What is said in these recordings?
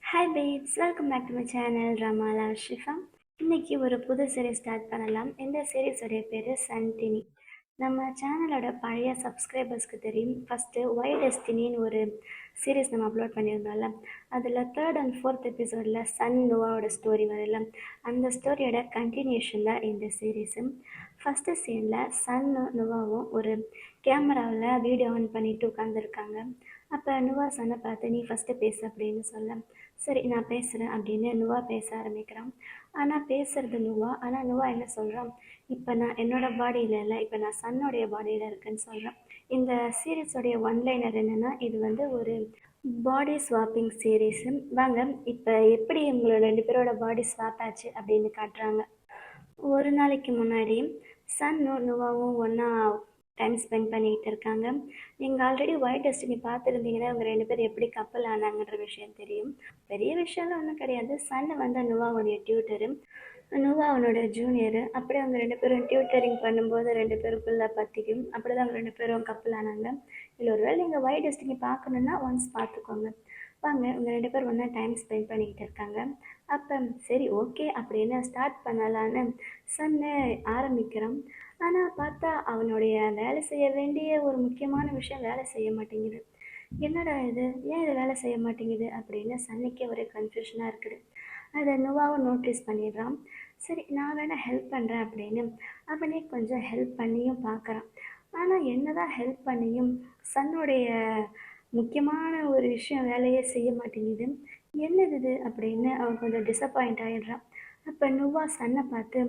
Hi babes, welcome back to my channel Ramala Shifa. இன்னைக்கு ஒரு புது சீரீஸ் ஸ்டார்ட் பண்ணலாம். இந்த சீரீஸோடைய பேர் சன் டினி. நம்ம சேனலோட பழைய சப்ஸ்கிரைபர்ஸ்க்கு தெரியும், ஃபஸ்ட்டு ஒய் டெஸ்டினின்னு ஒரு சீரீஸ் நம்ம அப்லோட் பண்ணியிருந்தோம்ல. அதில் தேர்ட் அண்ட் ஃபோர்த் எபிசோடில் சன் நோவாவோட ஸ்டோரி வரல. அந்த ஸ்டோரியோட கண்டினியூஷன் தான் இந்த சீரீஸு. ஃபஸ்ட்டு சீனில் சன்னும் நோவாவும் ஒரு கேமராவில் வீடியோ ஆன் பண்ணிட்டு உட்காந்துருக்காங்க. அப்போ நுவா சன்னை பார்த்து நீ ஃபஸ்ட்டு பேசு அப்படின்னு சொல்ல, சரி நான் பேசுகிறேன் அப்படின்னு நுவா பேச ஆரம்பிக்கிறான். ஆனால் பேசுறது நுவா, ஆனால் நுவா என்ன சொல்கிறான், இப்போ நான் என்னோடய பாடியில் இல்லை, இப்போ நான் சன்னுடைய பாடியில் இருக்குன்னு சொல்கிறேன். இந்த சீரீஸோடைய ஒன்லைனர் என்னென்னா, இது வந்து ஒரு பாடி ஸ்வாப்பிங் சீரீஸு. வாங்க இப்போ எப்படி உங்களோட 2 பேரோட பாடி ஸ்வாப் ஆச்சு அப்படின்னு காட்டுறாங்க. ஒரு நாளைக்கு முன்னாடி சன்னும் நுவாவும் ஒன்றா டைம் ஸ்பெண்ட் பண்ணிக்கிட்டு இருக்காங்க. நீங்கள் ஆல்ரெடி ஒயிட் டெஸ்டினி பார்த்துருந்தீங்கன்னா அவங்க 2 பேரும் எப்படி கப்பல் ஆனாங்கன்ற விஷயம் தெரியும். பெரிய விஷயம்லாம் ஒன்றும் கிடையாது. சன்னு வந்து நுவாவுடைய டியூட்டரு, நுவா அவனோட ஜூனியரு. அப்படியே அவங்க 2 பேரும் டியூட்டரிங் பண்ணும்போது 2 பேருக்குள்ளே பற்றிக்கும். அப்படி தான் அவங்க 2 பேரும் கப்பல் ஆனாங்க. இல்லை ஒரு வேளை நீங்கள் ஒயிட் டெஸ்டினி பார்க்கணுன்னா ஒன்ஸ் பார்த்துக்கோங்க. வாங்க இவங்க 2 பேர் ஒன்றா டைம் ஸ்பெண்ட் பண்ணிக்கிட்டு இருக்காங்க. அப்போ சரி ஓகே அப்படின்னு ஸ்டார்ட் பண்ணலான்னு சன்னு ஆரம்பிக்கிறான். ஆனால் பார்த்தா அவனுடைய வேலை செய்ய வேண்டிய ஒரு முக்கியமான விஷயம் வேலை செய்ய மாட்டேங்குது. என்னடா இது, ஏன் இது வேலை செய்ய மாட்டேங்குது அப்படின்னு சன்னிக்கே ஒரே கன்ஃபியூஷனாக இருக்குது. அதை நுவாவும் நோட்டீஸ் பண்ணிடுறான். சரி நான் வேணால் ஹெல்ப் பண்ணுறேன் அப்படின்னு அவனே கொஞ்சம் ஹெல்ப் பண்ணியும் பார்க்குறான். ஆனால் என்னதான் ஹெல்ப் பண்ணியும் சன்னுடைய முக்கியமான ஒரு விஷயம் வேலையே செய்ய மாட்டேங்குது. என்னது இது அப்படின்னு அவன் கொஞ்சம் டிசப்பாயிண்ட் ஆகிடுறான். அப்போ நுவா சன்னை பார்த்து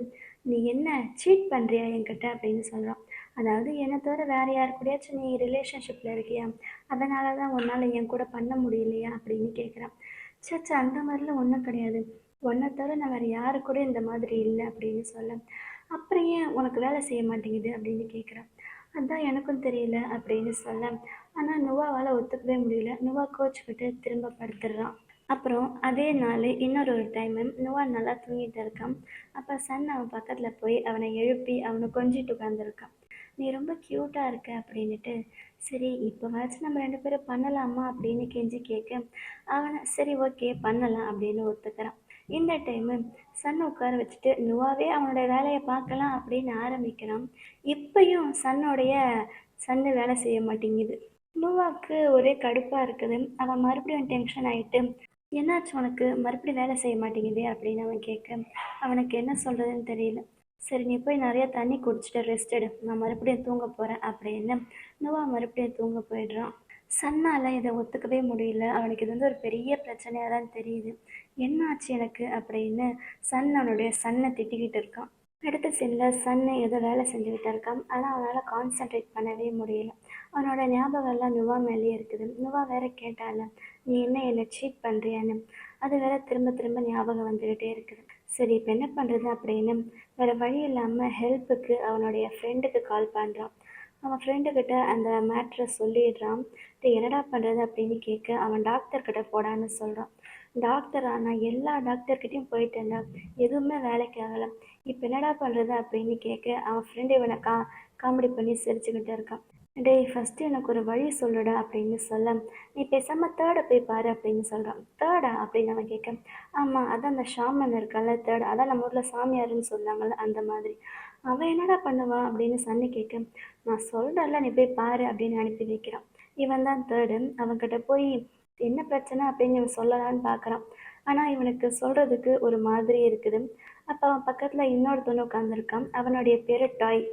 நீ என்ன சீட் பண்ணுறியா என்கிட்ட அப்படின்னு சொல்கிறான். அதாவது என்னை தவிர வேறு யார் கூடயாச்சும் நீ ரிலேஷன்ஷிப்பில் இருக்கியா, அதனால தான் உன்னால் என் கூட பண்ண முடியலையா அப்படின்னு கேட்குறான். சச்சா அந்த மாதிரிலாம் ஒன்றும் கிடையாது, உன்னை தவிர நான் வேறு யாரு கூட இந்த மாதிரி இல்லை அப்படின்னு சொல்ல, அப்புறம் ஏன் உனக்கு வேலை செய்ய மாட்டேங்குது அப்படின்னு கேட்குறான். அதான் எனக்கும் தெரியல அப்படின்னு சொல்ல, ஆனால் நுவாவால் ஒத்துக்கவே முடியல. நுவா கோச்சுக்கிட்டு திரும்ப படுத்துடுறான். அப்புறம் அதே நாள் இன்னொரு டைமு நுவா நல்லா தூங்கிட்டு இருக்கான். அப்போ சன் அவன் பக்கத்தில் போய் அவனை எழுப்பி அவனை கொஞ்சிட்டு உட்காந்துருக்கான். நீ ரொம்ப க்யூட்டாக இருக்க அப்படின்ட்டு, சரி இப்போவாச்சும் நம்ம 2 பேரும் பண்ணலாமா அப்படின்னு கெஞ்சி கேட்க அவனை சரி ஓகே பண்ணலாம் அப்படின்னு ஒத்துக்கிறான். இந்த டைமு சன் உட்கார வச்சுட்டு நுவாவே அவனோட வேலையை பார்க்கலாம் அப்படின்னு ஆரம்பிக்கிறான். இப்பயும் சன்னு வேலை செய்ய மாட்டேங்குது. நுவாவுக்கு ஒரே கடுப்பாக இருக்குது. அவன் மறுபடியும் டென்ஷன் ஆகிட்டு, என்னாச்சு உனக்கு, மறுபடியும் வேலை செய்ய மாட்டேங்குதே அப்படின்னு அவன் கேட்க அவனுக்கு என்ன சொல்கிறதுன்னு தெரியல. சரி நீ போய் நிறைய தண்ணி குடிச்சிட்டு ரெஸ்ட் எடு, நான் மறுபடியும் தூங்க போகிறேன் அப்படின்னு நுவா மறுபடியும் தூங்க போயிடுறான். சன்னால் இதை ஒத்துக்கவே முடியல. அவனுக்கு இது வந்து ஒரு பெரிய பிரச்சனையாக தான் தெரியுது. என்னாச்சு எனக்கு அப்படின்னு அவனுடைய சன்னை திட்டிக்கிட்டு இருக்கான். அடுத்த சீனில் சன்னு ஏதோ வேலை செஞ்சுக்கிட்டு இருக்கான். ஆனால் அவனால் கான்சென்ட்ரேட் பண்ணவே முடியல. அவனோட ஞாபகம் எல்லாம் நுவா மேலேயே இருக்குது. நுவா வேற கேட்டால நீ என்னை சீட் பண்ணுறியான்னு, அது வேற திரும்ப திரும்ப ஞாபகம் வந்துக்கிட்டே இருக்குது. சரி இப்போ என்ன பண்ணுறது அப்படின்னு வேறு வழி இல்லாமல் ஹெல்ப்புக்கு அவனுடைய ஃப்ரெண்டுக்கு கால் பண்ணுறான். அவன் ஃப்ரெண்டுக்கிட்ட அந்த மேட்ரை சொல்லிடுறான். என்னடா பண்ணுறது அப்படின்னு கேட்க அவன் டாக்டர்கிட்ட போடான்னு சொல்கிறான். டாக்டரா, நான் எல்லா டாக்டர்கிட்டையும் போயிட்டேன்டா, எதுவுமே வேலைக்கு ஆகலை, இப்போ என்னடா பண்ணுறது அப்படின்னு கேட்க அவன் ஃப்ரெண்டு இவனை காமெடி பண்ணி சிரிச்சுக்கிட்டு இருக்கான். டேய் ஃபஸ்ட்டு எனக்கு ஒரு வழி சொல்லுடா அப்படின்னு சொல்ல, நீ பேசாமல் தேர்டை போய் பாரு அப்படின்னு சொல்கிறான். தேர்டா அப்படின்னு அவன் கேட்க, ஆமாம் அதான் அந்த ஷாமன் இருக்கான்ல தேர்ட், அதான் நம்ம ஊரில் சாமியாருன்னு சொன்னாங்கள்ல அந்த மாதிரி. அவன் என்னடா பண்ணுவான் அப்படின்னு சன்னு கேட்க, நான் சொல்கிறல்ல நீ போய் பாரு அப்படின்னு அனுப்பி வைக்கிறான். இவன் தான் தேர்டு. அவன்கிட்ட போய் என்ன பிரச்சனை அப்படின்னு இவன் சொல்லலான்னு பார்க்குறான். ஆனால் இவனுக்கு சொல்கிறதுக்கு ஒரு மாதிரி இருக்குது. அப்போ அவன் பக்கத்தில் இன்னொருத்தவனு உட்காந்துருக்கான். அவனுடைய பேர் டாய்.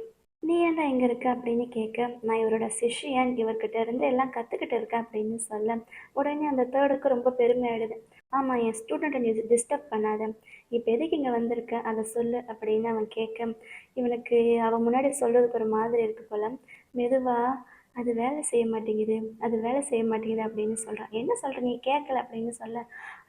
நீ ஏன்டா இங்கே இருக்க அப்படின்னு கேட்க, நான் இவரோட சிஷ்யன், இவர்கிட்ட இருந்து எல்லாம் கற்றுக்கிட்டு இருக்கேன் அப்படின்னு சொல்ல, உடனே அந்த தேர்டுக்கு ரொம்ப பெருமையாயிடுது. ஆமாம் என் ஸ்டூடெண்ட்டை நீ டிஸ்டர்ப் பண்ணாத, இப்போ எதுக்கு இங்கே வந்திருக்க அதை சொல்லு அப்படின்னு அவன் கேட்க, இவனுக்கு அவன் முன்னாடி சொல்கிறதுக்கு ஒரு மாதிரி இருக்கு போல். மெதுவாக அது வேலை செய்ய மாட்டேங்குது, அது வேலை செய்ய மாட்டேங்குது அப்படின்னு சொல்கிறான். என்ன சொல்கிற நீ கேட்கல அப்படின்னு சொல்ல,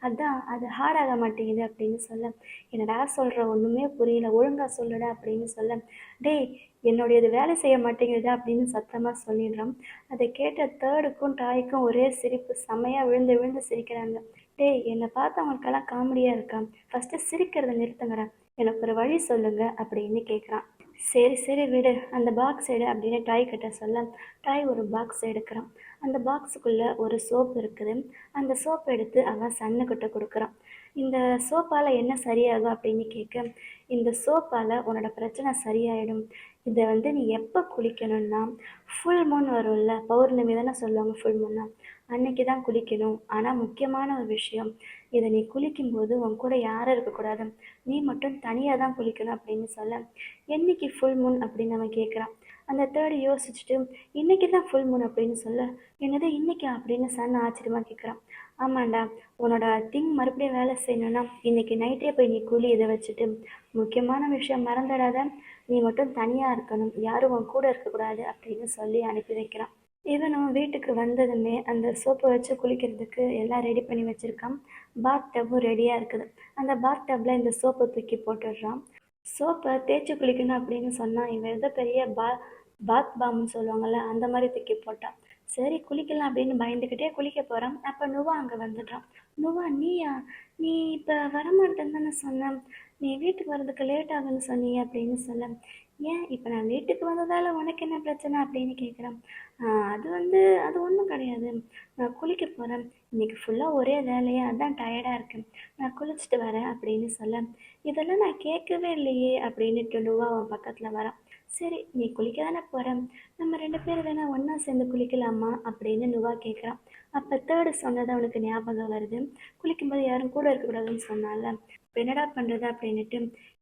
அதான் அது ஹார்டாக மாட்டேங்குது அப்படின்னு சொல்ல, என்னடா சொல்கிற ஒன்றுமே புரியல, ஒழுங்காக சொல்லுடா அப்படின்னு சொல்ல, டேய் என்னுடையது வேலை செய்ய மாட்டேங்குது அப்படின்னு சத்தமாக சொல்லிடுறான். அதை கேட்ட தேர்டுக்கும் டாய்க்கும் ஒரே சிரிப்பு, செம்மையாக விழுந்து விழுந்து சிரிக்கிறாங்க. டேய் என்னை பார்த்து அவங்களுக்கெல்லாம் காமெடியாக இருக்கான், ஃபஸ்ட்டு சிரிக்கிறத நிறுத்துங்கடா, எனக்கு ஒரு வழி சொல்லுங்க அப்படின்னு கேட்குறான். சரி சரி விடு, அந்த பாக்ஸ் எடு அப்படின்னு டாய் கிட்ட சொல்ல, டாய் ஒரு பாக்ஸ் எடுக்கிறான். அந்த பாக்ஸுக்குள்ளே ஒரு சோப் இருக்குது. அந்த சோப் எடுத்து அவன் சன்னுக்கிட்ட கொடுக்குறான். இந்த சோப்பால் என்ன சரியாகும் அப்படின்னு கேட்க, இந்த சோப்பால் உன்னோட பிரச்சனை சரியாயிடும். இதை நீ எப்போ குளிக்கணும்னா, ஃபுல் மூன் வரும்ல, பௌர்ணமி தானே சொல்லுவாங்க ஃபுல் மூன்னா, அன்னைக்கு தான் குளிக்கணும். ஆனால் முக்கியமான ஒரு விஷயம், இதை நீ குளிக்கும்போது உன் கூட யாரும் இருக்கக்கூடாது, நீ மட்டும் தனியாக தான் குளிக்கணும் அப்படின்னு சொல்ல, என்னைக்கு ஃபுல் மூன் அப்படின்னு அவன் கேட்குறான். அந்த தேர்டு யோசிச்சுட்டு, இன்னைக்கு தான் ஃபுல் மூன் அப்படின்னு சொல்ல, என்னது இன்னைக்கா அப்படின்னு சன் ஆச்சரியமாக கேட்குறான். ஆமாண்டா, உன்னோட திங் மறுபடியும் வேலை செய்யணும்னா இன்னைக்கு நைட்டே போய் நீ குளி. இதை வச்சுட்டு முக்கியமான விஷயம் மறந்துடாத, நீ மட்டும் தனியாக இருக்கணும், யாரும் உன் கூட இருக்கக்கூடாது அப்படின்னு சொல்லி அனுப்பி வைக்கிறான். இவனும் வீட்டுக்கு வந்ததுமே அந்த சோப்பை வச்சு குளிக்கிறதுக்கு எல்லாம் ரெடி பண்ணி வச்சுருக்கான். பாத் டப்பும் ரெடியாக இருக்குது. அந்த பாத் டப்பில் இந்த சோப்பை தூக்கி போட்டுடுறான். சோப்பை தேய்ச்சி குளிக்கணும் அப்படின்னு சொன்னால் இவன் ஏதோ பெரிய பாத் பாம்னு சொல்லுவாங்கள்ல, அந்த மாதிரி தூக்கி போட்டான். சரி குளிக்கலாம் அப்படின்னு பயந்துக்கிட்டே குளிக்க போகிறான். அப்போ நுவா அங்கே வந்துடுறான். நுவா, நீயா? நீ இப்போ வரமாட்டேன்னு தானே சொன்னேன், நீ வீட்டுக்கு வர்றதுக்கு லேட் ஆகுன்னு சொன்னீங்க அப்படின்னு சொல்ல, ஏன் இப்போ நான் வீட்டுக்கு வந்ததால் உனக்கு என்ன பிரச்சனை அப்படின்னு கேட்குறான். அது ஒன்றும் கிடையாது, நான் குளிக்க போகிறேன், இன்னைக்கு ஃபுல்லாக ஒரே வேலையாக அதான் டயர்டாக இருக்கேன், நான் குளிச்சுட்டு வரேன் அப்படின்னு சொல்ல, இதெல்லாம் நான் கேட்கவே இல்லையே அப்படின்னுட்டு நுவா அவன் பக்கத்தில் வரான். சரி நீ குளிக்க தானே போகிற, நம்ம 2 பேரும் வேணா ஒன்றா சேர்ந்து குளிக்கலாமா அப்படின்னு நுவா கேட்குறான். அப்போ தேர்டு சொன்னது அவனுக்கு ஞாபகம் வருது. குளிக்கும்போது யாரும் கூட இருக்கக்கூடாதுன்னு சொன்னால, இப்போ என்னடா பண்ணுறது அப்படின்னுட்டு,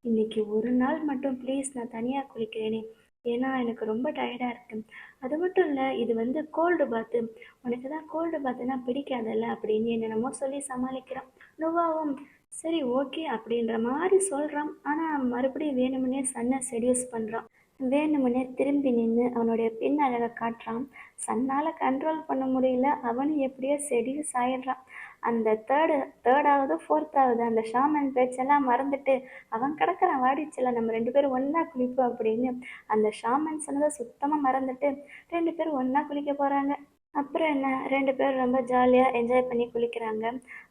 இன்னைக்கு ஒரு நாள் மட்டும் ப்ளீஸ் நான் தனியாக குளிக்கிறேனே, ஏன்னா எனக்கு ரொம்ப டயர்டாக இருக்கு, அது மட்டும் இல்லை இது கோல்டு பாத்து, உனக்கு தான் கோல்டு பாத்துனா பிடிக்காதல்ல அப்படின்னு என்னென்னமோ சொல்லி சமாளிக்கிறான். நுவாவும் சரி ஓகே அப்படின்ற மாதிரி சொல்கிறான். ஆனால் மறுபடியும் வேணுமுன்னே சன்னை செடியூஸ் பண்ணுறான். வேணுமுன்னே திரும்பி நின்று அவனுடைய பின் அழகை காட்டுறான். சன்னால் கண்ட்ரோல் பண்ண முடியல, அவனும் எப்படியோ செடியூஸ் ஆயிடுறான். அந்த தேர்டாவது ஃபோர்த்தாவது அந்த ஷாமன் பேச்செல்லாம் மறந்துட்டு அவன் கிடக்குறான், வாடிச்சில்ல நம்ம 2 பேரும் ஒன்றா குளிப்போம் அப்படின்னு அந்த ஷாமன் சொன்னதை சுத்தமாக மறந்துட்டு 2 பேரும் ஒன்றா குளிக்க போகிறாங்க. அப்புறம் என்ன, 2 பேரும் ரொம்ப ஜாலியாக என்ஜாய் பண்ணி குளிக்கிறாங்க.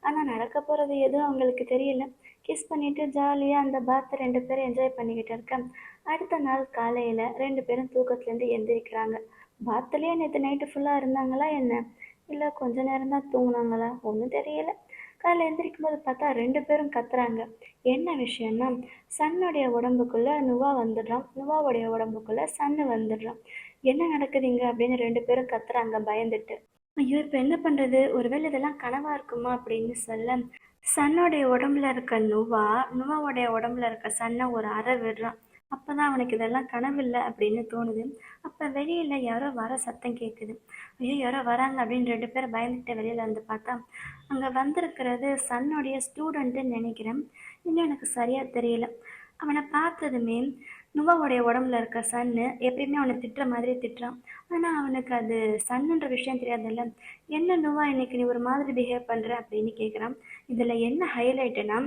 ஆனால் நடக்க போகிறது எதுவும் அவங்களுக்கு தெரியல. கிஸ் பண்ணிவிட்டு ஜாலியாக அந்த பாத்தை 2 பேரும் என்ஜாய் பண்ணிக்கிட்டு இருக்க. அடுத்த நாள் காலையில் 2 பேரும் தூக்கத்துலேருந்து எந்திரிக்கிறாங்க. பாத்துலேயே நேற்று நைட்டு ஃபுல்லாக இருந்தாங்களா என்ன, இல்லை கொஞ்ச நேரம் தான் தூங்குனாங்களா, ஒன்றும் தெரியல. காலையில் எந்திரிக்கும் போது பார்த்தா 2 பேரும் கத்துறாங்க. என்ன விஷயம்னா, சன்னுடைய உடம்புக்குள்ளே நுவா வந்துடுறான், நுவாவுடைய உடம்புக்குள்ளே சன்னு வந்துடுறான். என்ன நடக்குதுங்க அப்படின்னு 2 பேரும் கத்துறாங்க பயந்துட்டு. ஐயோ இப்போ என்ன பண்ணுறது, ஒருவேளை இதெல்லாம் கனவா இருக்குமா அப்படின்னு சொல்ல, சன்னுடைய உடம்புல இருக்க நுவாவுடைய உடம்புல இருக்க சன்னை ஒரு அறை விடுறான். அப்போ தான் அவனுக்கு இதெல்லாம் கனவில்லை அப்படின்னு தோணுது. அப்போ வெளியில் யாரோ வர சத்தம் கேட்குது. ஐயோ யாரோ வராங்க அப்படின்னு 2 பேரும் பயந்துட்டு வெளியில் வந்து பார்த்தா, அங்கே வந்திருக்கிறது சன்னுடைய ஸ்டூடெண்ட்டுன்னு நினைக்கிறேன், இன்னும் எனக்கு சரியாக தெரியல. அவனை பார்த்ததுமே நுவாவுடைய உடம்புல இருக்க சன்னு எப்பயுமே அவனை திட்டுற மாதிரி திட்டுறான். ஆனால் அவனுக்கு அது சன்னுன்ற விஷயம் தெரியாதுல்ல. என்ன நுவா இன்னைக்கு நீ ஒரு மாதிரி பிஹேவ் பண்ணுற அப்படின்னு கேட்குறான். இதில் என்ன ஹைலைட்டுனா,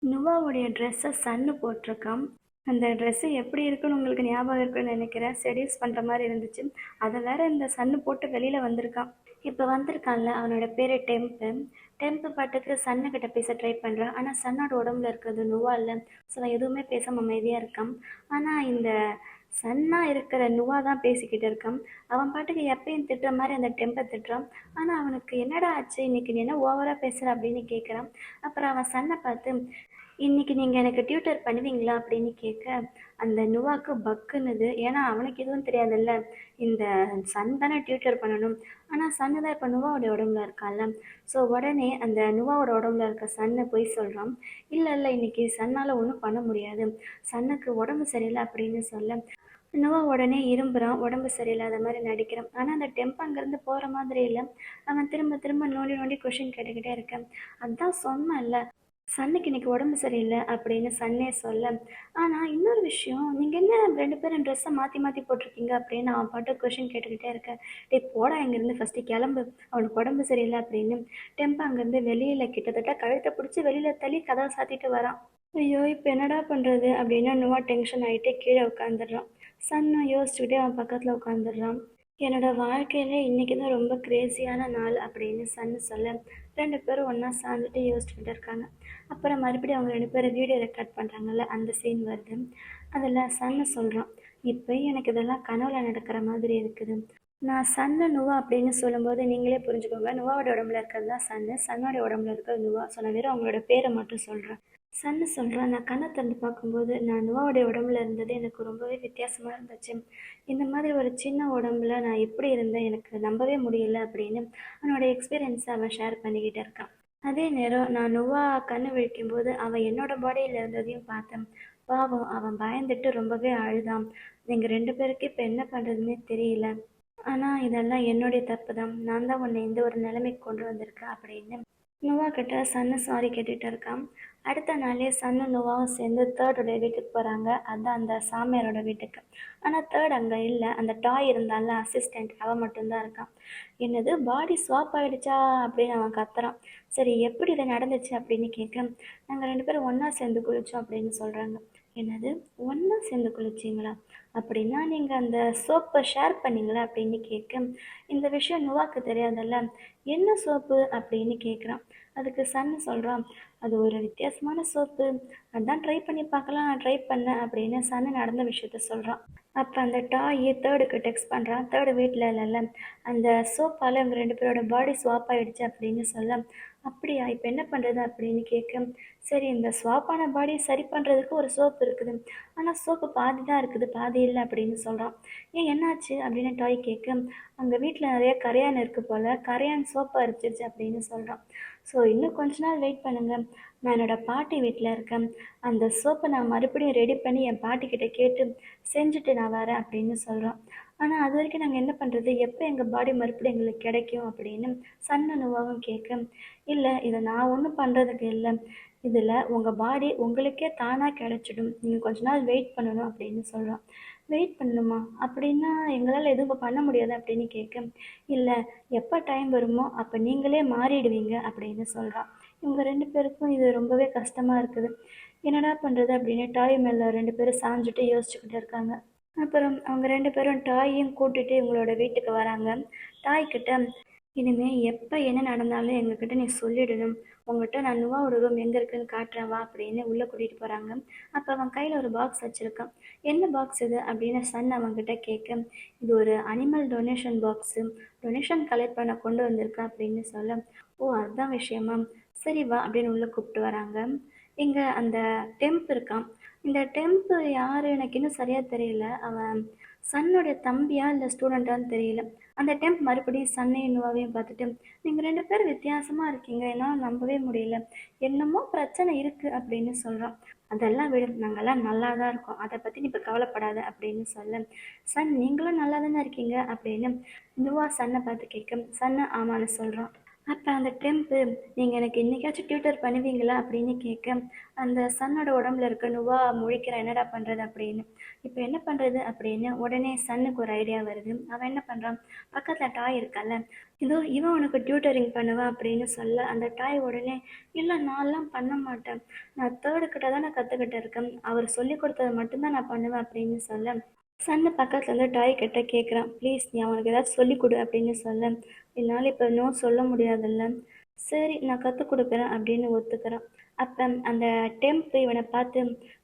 நுவாவுடைய ட்ரெஸ்ஸை சன்னு போட்டிருக்கான். அந்த ட்ரெஸ்ஸு எப்படி இருக்குன்னு உங்களுக்கு ஞாபகம் இருக்குன்னு நினைக்கிறேன், செடியூஸ் பண்ணுற மாதிரி இருந்துச்சு. அதை வேற இந்த சன்னு போட்டு வெளியில் வந்திருக்கான். இப்போ வந்திருக்கான்ல, அவனோட பேர் டெம்ப்பு. டெம்ப்பு பாட்டுக்கு சன்னுக்கிட்ட பேச ட்ரை பண்ணுறான். ஆனால் சன்னோட உடம்புல இருக்கிறது நுவா இல்லை. ஸோ அவன் எதுவுமே பேசாமல் அமைதியாக இருக்கான். ஆனால் இந்த சன்னாக இருக்கிற நுவா தான் பேசிக்கிட்டு இருக்கான். அவன் பாட்டுக்கு எப்பயும் திட்டுற மாதிரி அந்த டெம்பை திட்டுறான். ஆனால் அவனுக்கு என்னடா ஆச்சு, இன்னைக்கு நீ என்ன ஓவராக பேசுகிற அப்படின்னு கேட்குறான். அப்புறம் அவன் சன்னை பார்த்து, இன்னைக்கு நீங்கள் எனக்கு டியூட்டர் பண்ணுவீங்களா அப்படின்னு கேட்க, அந்த நுவாக்கு பக்குன்னுது. ஏன்னா அவனுக்கு எதுவும் தெரியாதுல்ல, இந்த சன் தானே டியூட்டர் பண்ணணும். ஆனால் சன்னு தான் இப்போ நுவாவோடைய உடம்புல இருக்கான்ல. ஸோ உடனே அந்த நுவாவோட உடம்புல இருக்க சன்னை போய் சொல்கிறான். இல்லை இல்லை இன்னைக்கு சன்னால் ஒன்றும் பண்ண முடியாது, சன்னுக்கு உடம்பு சரியில்லை அப்படின்னு சொல்ல, நுவா உடனே இரும்புறான், உடம்பு சரியில்லாத மாதிரி நடிக்கிறான். ஆனால் அந்த டெம்ப் அங்கேருந்து போகிற மாதிரி இல்லை. அவன் திரும்ப திரும்ப நோண்டி நோண்டி கொஷின் கேட்டுக்கிட்டே இருக்கேன். அதான் சொன்னேன்ல, சன்னுக்கு இன்னைக்கு உடம்பு சரியில்லை அப்படின்னு சன்னே சொல்ல, ஆனால் இன்னொரு விஷயம், நீங்கள் என்ன 2 பேரும் ட்ரெஸ்ஸை மாற்றி மாற்றி போட்டிருக்கீங்க அப்படின்னு அவன் பாட்டு கொஷின் கேட்டுக்கிட்டே இருக்கேன். டேய் போடா இங்கேருந்து, ஃபஸ்ட்டு கிளம்பு, அவனுக்கு உடம்பு சரியில்லை அப்படின்னு டெம்பா அங்கேருந்து வெளியில் கிட்டத்தட்ட கழுத்தை பிடிச்சி வெளியில் தள்ளி கதவை சாத்திட்டு வரான். ஐயோ இப்போ என்னடா பண்ணுறது அப்படின்னு நுவா டென்ஷன் ஆகிட்டே கீழே உட்காந்துடுறான். சன்னும் யோசிச்சுக்கிட்டே அவன் பக்கத்தில் உட்காந்துடுறான். என்னோட வாழ்க்கையிலே இன்றைக்கி தான் ரொம்ப கிரேஸியான நாள் அப்படின்னு சன்னு சொல்ல, 2 பேரும் ஒன்றா சார்ந்துட்டு யோசிச்சுக்கிட்டு இருக்காங்க. அப்புறம் மறுபடியும் அவங்க 2 பேரும் வீடியோ ரெக்கார்ட் பண்ணுறாங்கல்ல, அந்த சீன் வருது. அதில் சன்னு சொல்கிறான், இப்போ எனக்கு இதெல்லாம் கனவுல நடக்கிற மாதிரி இருக்குது, நான் சன்னு, நுவா அப்படின்னு சொல்லும்போது நீங்களே புரிஞ்சுக்கோங்க. நுவாவோட உடம்புல இருக்கிறது தான் சன்னு. சன்னோட உடம்புல இருக்கிறது நுவா. ஸோ நான் வெறும் அவங்களோட பேரை மட்டும் சொல்றேன். சன்னு சொல்றான், "நான் கண்ண திறந்து பார்க்கும்போது, நான் நுவாவோட உடம்புல இருந்தது எனக்கு ரொம்பவே வித்தியாசமா இருந்துச்சு. இந்த மாதிரி ஒரு சின்ன உடம்புல நான் எப்படி இருந்தேன் எனக்கு நம்பவே முடியல" அப்படின்னு அவனோட எக்ஸ்பீரியன்ஸை அவன் ஷேர் பண்ணிக்கிட்டு இருக்கான். அதே நேரம் நான் நுவா கண்ணு விழிக்கும்போது அவன் என்னோட பாடியில் இருந்ததையும் பார்த்தேன். பாவம் அவன் பயந்துட்டு ரொம்பவே அழுதான். எங்கள் 2 பேருக்கு இப்போ என்ன பண்ணுறதுன்னே தெரியல. ஆனா, இதெல்லாம் என்னுடைய தப்பு தான். நான் தான் உன்னை இந்த ஒரு நிலைமைக்கு கொண்டு வந்திருக்கேன் அப்படின்னு நோவா கிட்ட சன்னு சாரி கேட்டுட்டு இருக்கான். அடுத்த நாளே சன்னும் நோவாவும் சேர்ந்து தேர்டோட வீட்டுக்கு போகிறாங்க. அதான் அந்த சாமியாரோட வீட்டுக்கு. ஆனால் தேர்ட் அங்கே இல்லை. அந்த டாய் இருந்தால அசிஸ்டண்ட் அவன் மட்டும்தான் இருக்கான். என்னது பாடி ஸ்வாப் ஆகிடுச்சா அப்படின்னு அவன் கத்துறான். சரி எப்படி இது நடந்துச்சு அப்படின்னு கேட்க, நாங்கள் 2 பேரும் ஒன்றா சேர்ந்து குளித்தோம் அப்படின்னு சொல்கிறாங்க. என்னது ஒன்றா சேர்ந்து குளிச்சிங்களா? அப்படின்னா நீங்கள் அந்த சோப்பை ஷேர் பண்ணீங்களா அப்படின்னு கேட்க, இந்த விஷயம் நுவாக்கு தெரியாதல்ல, என்ன சோப்பு அப்படின்னு கேட்குறான். அதுக்கு சன்னு சொல்கிறான், அது ஒரு வித்தியாசமான சோப்பு, அதான் ட்ரை பண்ணி பார்க்கலாம் நான் ட்ரை பண்ணேன் அப்படின்னு சன்னு நடந்த விஷயத்த சொல்கிறான். அப்போ அந்த டாய் தேர்டுக்கு டெக்ஸ்ட் பண்ணுறான். தேர்டு வீட்டில் இல்லைல்ல, அந்த சோப்பால் இவங்க 2 பேரோட பாடி ஸ்வாப் ஆகிடுச்சு அப்படின்னு சொல்ல, அப்படியா இப்போ என்ன பண்ணுறது அப்படின்னு கேட்க, சரி இந்த ஸ்வாப்பான பாடி சரி பண்ணுறதுக்கு ஒரு சோப்பு இருக்குது, ஆனால் சோப்பு பாதி தான் இருக்குது பாதி இல்லை அப்படின்னு சொல்கிறான். ஏன் என்னாச்சு அப்படின்னு டாய் கேட்க, அங்கே வீட்டில் நிறைய கரையான் இருக்குது போல், கரையான் சோப்பை அரிச்சிருச்சு அப்படின்னு சொல்கிறான். ஸோ இன்னும் கொஞ்ச நாள் வெயிட் பண்ணுங்கள், நான் என்னோடய பாட்டி வீட்டில் இருக்கேன், அந்த சோப்பை நான் மறுபடியும் ரெடி பண்ணி என் பாட்டிக்கிட்ட கேட்டு செஞ்சுட்டு நான் வரேன் அப்படின்னு சொல்கிறான். ஆனால் அது வரைக்கும் நாங்கள் என்ன பண்ணுறது, எப்போ எங்கள் பாடி மறுபடியும் எங்களுக்கு கிடைக்கும் அப்படின்னு சன்னு நுவாவும் கேட்க, இல்லை இதை நான் ஒன்றும் பண்ணுறதுக்கு இல்லை, இதில் உங்கள் பாடி உங்களுக்கே தானாக கிடச்சிடும், நீங்கள் கொஞ்ச நாள் வெயிட் பண்ணணும் அப்படின்னு சொல்கிறான். வெயிட் பண்ணணுமா? அப்படின்னா எங்களால் எதுவும் பண்ண முடியாது அப்படின்னு கேட்க, இல்லை எப்போ டைம் வருமோ அப்போ நீங்களே மாறிடுவீங்க அப்படின்னு சொல்கிறான். இவங்க 2 பேருக்கும் இது ரொம்பவே கஷ்டமாக இருக்குது. என்னடா பண்ணுறது அப்படின்னு டாய் மேலே 2 பேரும் சாஞ்சுட்டு யோசிச்சுக்கிட்டு இருக்காங்க. அப்புறம் அவங்க 2 பேரும் டாயையும் கூட்டிட்டு இவங்களோட வீட்டுக்கு வராங்க. டாய் கிட்ட, இனிமே எப்போ என்ன நடந்தாலும் எங்ககிட்ட நீ சொல்லிடணும். உங்ககிட்ட நான் நுவாவோட ரூம் எங்கே இருக்குன்னு காட்டுறேன் வா அப்படின்னு உள்ளே கூட்டிகிட்டு போகிறாங்க. அப்போ அவன் கையில் ஒரு பாக்ஸ் வச்சுருக்கான். என்ன பாக்ஸ் இது அப்படின்னு சன் அவங்ககிட்ட கேட்க, இது ஒரு animal donation box, donation collect பண்ண கொண்டு வந்திருக்கேன் அப்படின்னு சொல்ல, ஓ அதுதான் விஷயமா, சரி வா அப்படின்னு உள்ளே கூப்பிட்டு வராங்க. இங்கே அந்த டெம்ப் இருக்கான். இந்த டெம்ப் யார் எனக்கு இன்னும் சரியாக தெரியல. அவன் சன்னுடைய தம்பியா இல்லை ஸ்டூடெண்ட்டான்னு தெரியல. அந்த டெம்ப் மறுபடியும் சன்னையும் நுவாவையும் பார்த்துட்டு, நீங்கள் 2 பேரும் வித்தியாசமாக இருக்கீங்க, என்னால் நம்பவே முடியல, என்னமோ பிரச்சனை இருக்குது அப்படின்னு சொல்கிறான். அதெல்லாம் விடு, நாங்கள்லாம் நல்லா தான் இருக்கோம், அதை பற்றி நீ இப்போ கவலைப்படாத அப்படின்னு சொல்ல, சன் நீங்களும் நல்லா தானே இருக்கீங்க அப்படின்னு நுவா சன்னை பார்த்து கேட்க, சன்னு ஆமான்னு சொல்கிறான். அப்போ அந்த டெம்ப்பு, நீங்கள் எனக்கு இன்றைக்காச்சும் டியூட்டர் பண்ணுவீங்களா அப்படின்னு கேட்க, அந்த சன்னோட உடம்புல இருக்க நுவா முழிக்கிறான், என்னடா பண்ணுறது அப்படின்னு. இப்போ என்ன பண்ணுறது அப்படின்னு உடனே சன்னுக்கு ஒரு ஐடியா வருது. அவன் என்ன பண்ணுறான், பக்கத்தில் டாய் இருக்கால, இதோ இவன் உனக்கு டியூட்டரிங் பண்ணுவான் அப்படின்னு சொல்ல, அந்த டாய் உடனே, இல்லை நான்லாம் பண்ண மாட்டேன், நான் தேர்டு கிட்ட தான் நான் கற்றுக்கிட்டு இருக்கேன், அவர் சொல்லி கொடுத்ததை மட்டும்தான் நான் பண்ணுவேன் அப்படின்னு சொல்ல, சன்னு பக்கத்தில் வந்து டாய் கிட்ட கேட்குறான், ப்ளீஸ் நீ அவனுக்கு ஏதாச்சும் சொல்லிக் கொடு அப்படின்னு சொல்ல, என்னால் இப்போ நோ சொல்ல முடியாதுல்ல, சரி நான் கற்றுக் கொடுக்குறேன் அப்படின்னு ஒத்துக்கிறான். அப்போ அந்த டெம்ப் இவனை பார்த்து,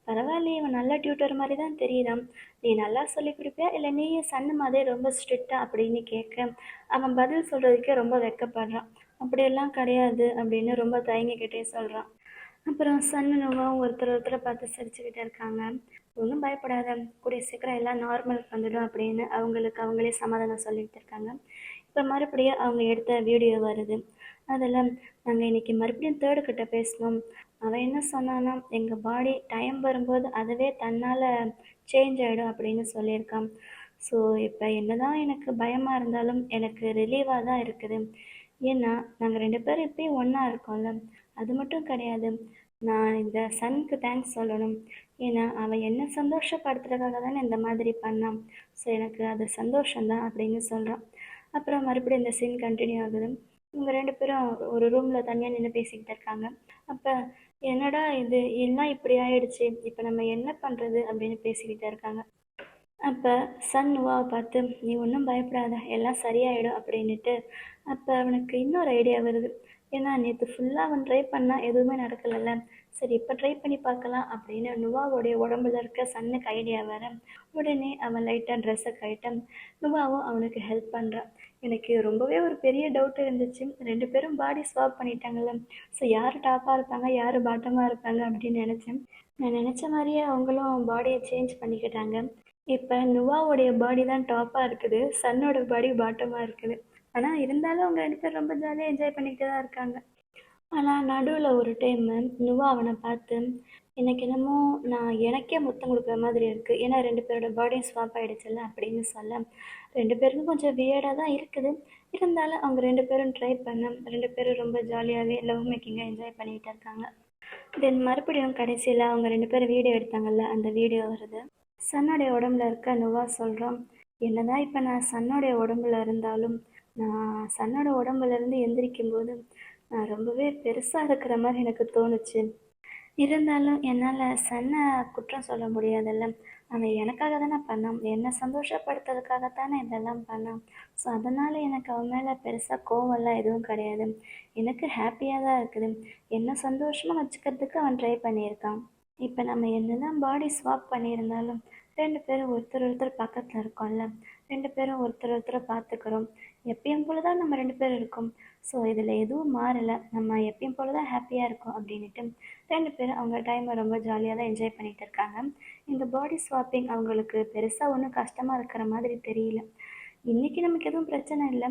பரவாயில்லையே இவன் நல்ல டியூட்டர் மாதிரி தான் தெரியுறான், நீ நல்லா சொல்லி கொடுப்பியா இல்லை நீயே சன்னு மாதிரி ரொம்ப ஸ்ட்ரிக்டா அப்படின்னு கேட்க, அவன் பதில் சொல்கிறதுக்கே ரொம்ப வெட்கப்படுறான். அப்படியெல்லாம் கிடையாது அப்படின்னு ரொம்ப தயங்கிக்கிட்டே சொல்கிறான். அப்புறம் சன்னு நோவாவும் ஒருத்தர் ஒருத்தரை பார்த்து சிரிச்சுக்கிட்டு இருக்காங்க. ஒன்றும் பயப்படாத, கூடிய சீக்கிரம் எல்லாம் நார்மலுக்கு வந்துடும் அப்படின்னு அவங்களுக்கு அவங்களே சமாதானம் சொல்லிட்டு இருக்காங்க. இப்போ மறுபடியும் அவங்க எடுத்த வீடியோ வருது. அதில் நாங்கள் இன்றைக்கி மறுபடியும் தேர்டு கிட்ட பேசினோம். அவன் என்ன சொன்னான்னா, எங்கள் பாடி டைம் வரும்போது அதுவே தன்னால் சேஞ்ச் ஆகிடும் அப்படின்னு சொல்லியிருக்கான். ஸோ இப்போ என்ன தான் எனக்கு பயமாக இருந்தாலும் எனக்கு ரிலீவாக தான் இருக்குது. ஏன்னா நாங்கள் 2 பேரும் இப்பயும் ஒன்றா இருக்கோம்ல. அது மட்டும் கிடையாது, நான் இந்த சனுக்கு தேங்க்ஸ் சொல்லணும். ஏன்னா அவன் என்ன சந்தோஷப்படுத்துறதுக்காக தானே இந்த மாதிரி பண்ணான். ஸோ எனக்கு அது சந்தோஷம்தான் அப்படின்னு சொல்கிறான். அப்புறம் மறுபடியும் இந்த சீன் கண்டினியூ ஆகுது. இவங்க 2 பேரும் ஒரு ரூமில் தனியாக நின்று பேசிக்கிட்டு இருக்காங்க. அப்போ என்னடா இது எல்லாம் இப்படி ஆயிடுச்சு, இப்போ நம்ம என்ன பண்ணுறது அப்படின்னு பேசிக்கிட்டு இருக்காங்க. அப்போ சன் நுவாவை பார்த்து, நீ ஒன்றும் பயப்படாத எல்லாம் சரியாயிடும் அப்படின்னுட்டு, அப்போ அவனுக்கு இன்னொரு ஐடியா வருது. ஏன்னா நேற்று ஃபுல்லாக அவன் ட்ரை பண்ணால் எதுவுமே நடக்கலைல்ல. சரி இப்போ ட்ரை பண்ணி பார்க்கலாம் அப்படின்னு நுவாவோடைய உடம்புல இருக்க சன்னுக்கு ஐடியா வர, உடனே அவன் லைட்டாக ட்ரெஸ்ஸை கழட்ட நுவாவும் அவனுக்கு ஹெல்ப் பண்ணுறான். எனக்கு ரொம்பவே ஒரு பெரிய டவுட் இருந்துச்சு. 2 பேரும் பாடி ஸ்வாப் பண்ணிட்டாங்கல்ல. ஸோ யார் டாப்பாக இருப்பாங்க, யார் பாட்டமாக இருப்பாங்க அப்படின்னு நினச்சேன். நான் நினச்ச மாதிரியே அவங்களும் பாடியை சேஞ்ச் பண்ணிக்கிட்டாங்க. இப்போ நுவாவோடைய பாடி தான் டாப்பாக இருக்குது, சன்னோட பாடி பாட்டமாக இருக்குது. ஆனால் இருந்தாலும் அவங்க 2 பேரும் ரொம்ப ஜாலியாக என்ஜாய் பண்ணிக்கிட்டு தான் இருக்காங்க. ஆனால் நடுவில் ஒரு டைமு நுவா அவனை பார்த்து, எனக்கு என்னமோ நான் எனக்கே முத்தம் கொடுக்குற மாதிரி இருக்குது, ஏன்னா 2 பேரோட பாடியும் ஸ்வாப் ஆகிடுச்சுல்ல அப்படின்னு சொல்ல, 2 பேருக்கும் கொஞ்சம் வியர்டாக தான் இருக்குது. இருந்தாலும் அவங்க 2 பேரும் ட்ரை பண்ண 2 பேரும் ரொம்ப ஜாலியாகவே லவ் மேக்கிங்காக என்ஜாய் பண்ணிகிட்டு இருக்காங்க. தென் மறுபடியும் கடைசியில் அவங்க 2 பேரும் வீடியோ எடுத்தாங்கல்ல, அந்த வீடியோ வருது. சன்னுடைய உடம்புல இருக்க நுவா சொல்கிறோம், என்னதான் இப்போ நான் சன்னுடைய உடம்புல இருந்தாலும் நான் சன்னோட உடம்புலேருந்து எந்திரிக்கும் போது நான் ரொம்பவே பெருசாக இருக்கிற மாதிரி எனக்கு தோணுச்சு. இருந்தாலும் என்னால் சன்னை குற்றம் சொல்ல முடியாதுல்ல. அவன் எனக்காக தானே பண்ணான், என்னை சந்தோஷப்படுத்துறதுக்காகத்தானே இதெல்லாம் பண்ணான். ஸோ அதனால் எனக்கு அவன் மேலே பெருசாக கோவம்லாம் எதுவும் கிடையாது. எனக்கு ஹாப்பியாக தான் இருக்குது. என்னை சந்தோஷமாக வச்சுக்கிறதுக்கு அவன் ட்ரை பண்ணியிருக்கான். இப்போ நம்ம என்னதான் பாடி ஸ்வாப் பண்ணியிருந்தாலும் 2 பேரும் ஒருத்தர் ஒருத்தர் பக்கத்தில் இருக்கோம்ல. 2 பேரும் ஒருத்தர் ஒருத்தரை பார்த்துக்கிறோம். எப்பயும் போல தான் நம்ம 2 பேரும் இருக்கோம். ஸோ இதில் எதுவும் மாறலை, நம்ம எப்பயும் போல தான் ஹாப்பியாக இருக்கோம் அப்படின்ட்டு 2 பேரும் அவங்க டைமை ரொம்ப ஜாலியாக தான் என்ஜாய் பண்ணிகிட்டு இருக்காங்க. இந்த பாடி ஸ்வாப்பிங் அவங்களுக்கு பெருசாக ஒன்றும் கஷ்டமாக இருக்கிற மாதிரி தெரியல. இன்றைக்கி நமக்கு எதுவும் பிரச்சனை இல்லை,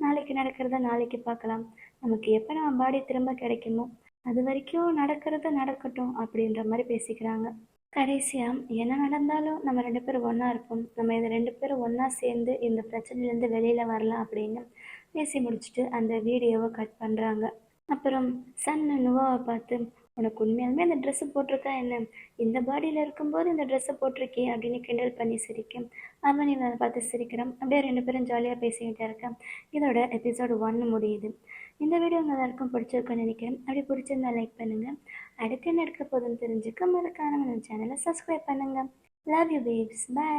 நாளைக்கு நடக்கிறத நாளைக்கு பார்க்கலாம். நமக்கு எப்போ நம்ம பாடி திரும்ப கிடைக்குமோ அது வரைக்கும் நடக்கிறது நடக்கட்டும் அப்படின்ற மாதிரி பேசிக்கிறாங்க. கடைசியாக என்ன நடந்தாலும் நம்ம 2 பேரும் ஒன்றா இருப்போம், நம்ம இது 2 பேரும் ஒன்றா சேர்ந்து இந்த பிரச்சனையிலேருந்து வெளியில் வரலாம் அப்படின்னு பேசி முடிச்சுட்டு அந்த வீடியோவை கட் பண்ணுறாங்க. அப்புறம் சன் நுவாவை பார்த்து, உனக்கு உண்மையாலுமே அந்த ட்ரெஸ்ஸு போட்டிருக்கா என்ன, இந்த பாடியில் இருக்கும்போது இந்த ட்ரெஸ்ஸை போட்டிருக்கே அப்படின்னு கிண்டல் பண்ணி சிரிக்கும். அவன் இவனை பார்த்து சிரிக்கிறான். அப்படியே 2 பேரும் ஜாலியாக பேசிக்கிட்டே இருக்கேன். இதோட எபிசோடு 1 முடியுது. இந்த வீடியோ உங்கள் எல்லாருக்கும் பிடிச்சிருக்குன்னு நினைக்கிறேன். அப்படி பிடிச்சிருந்தா லைக் பண்ணுங்கள். அடுத்து என்ன இருக்க போதுன்னு தெரிஞ்சுக்க மறக்காம நம்ம சேனலை சப்ஸ்கிரைப் பண்ணுங்கள். Love you babes. பாய்.